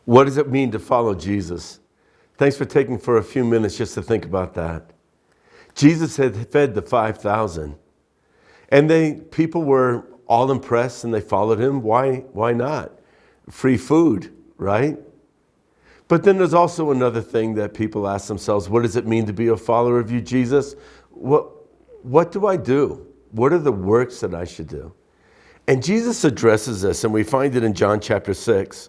What does it mean to follow Jesus? Thanks for taking for a few minutes just to think about that. Jesus had fed the 5,000, and people were all impressed and they followed him. Why not? Free food, right? But then there's also another thing that people ask themselves: what does it mean to be a follower of you, Jesus? What do I do? What are the works that I should do? And Jesus addresses this, and we find it in John chapter 6.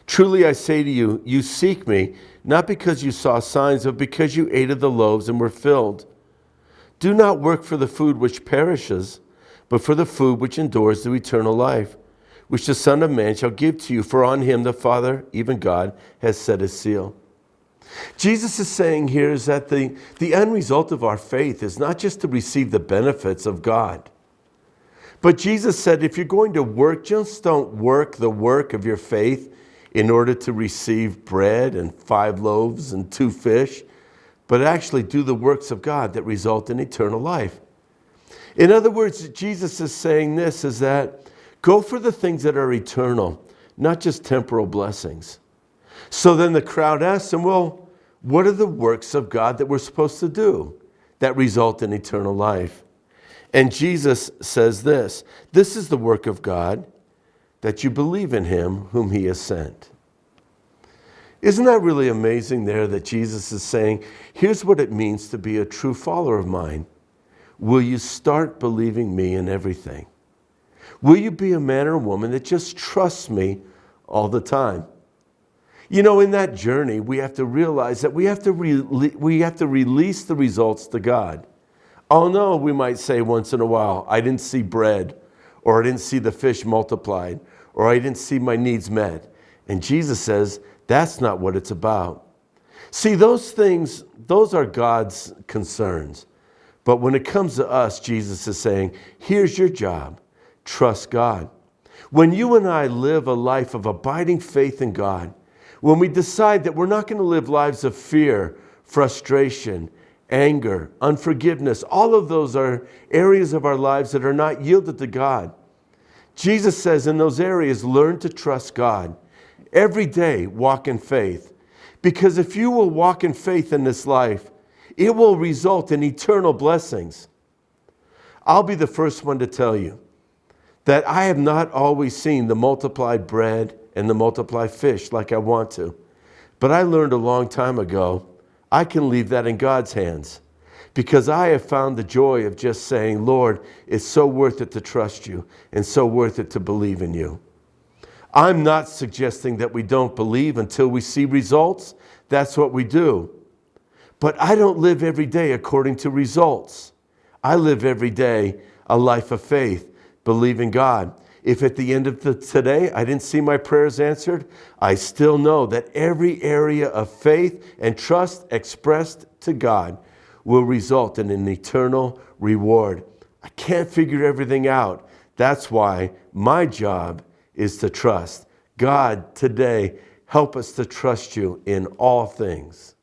Truly I say to you, you seek me, not because you saw signs, but because you ate of the loaves and were filled. Do not work for the food which perishes, but for the food which endures to eternal life, which the Son of Man shall give to you, for on him the Father, even God, has set his seal. Jesus is saying here is that the end result of our faith is not just to receive the benefits of God. But Jesus said, if you're going to work, just don't work the work of your faith in order to receive bread and 5 loaves and 2 fish, but actually do the works of God that result in eternal life. In other words, Jesus is saying this, is that go for the things that are eternal, not just temporal blessings. So then the crowd asks him, well, what are the works of God that we're supposed to do that result in eternal life? And Jesus says this is the work of God, that you believe in him whom he has sent. Isn't that really amazing there that Jesus is saying, here's what it means to be a true follower of mine. Will you start believing me in everything? Will you be a man or woman that just trusts me all the time? You know, in that journey, we have to realize that we have to release the results to God. Oh no, we might say once in a while, I didn't see bread, or I didn't see the fish multiplied, or I didn't see my needs met. And Jesus says, that's not what it's about. See, those things, those are God's concerns. But when it comes to us, Jesus is saying, here's your job. Trust God. When you and I live a life of abiding faith in God, when we decide that we're not going to live lives of fear, frustration, anger, unforgiveness, all of those are areas of our lives that are not yielded to God. Jesus says in those areas, learn to trust God. Every day, walk in faith. Because if you will walk in faith in this life, it will result in eternal blessings. I'll be the first one to tell you that I have not always seen the multiplied bread and the multiplied fish like I want to. But I learned a long time ago, I can leave that in God's hands, because I have found the joy of just saying, Lord, it's so worth it to trust you and so worth it to believe in you. I'm not suggesting that we don't believe until we see results. That's what we do. But I don't live every day according to results. I live every day a life of faith, believing God. If at the end of today I didn't see my prayers answered, I still know that every area of faith and trust expressed to God will result in an eternal reward. I can't figure everything out. That's why my job is to trust. God, today, help us to trust you in all things.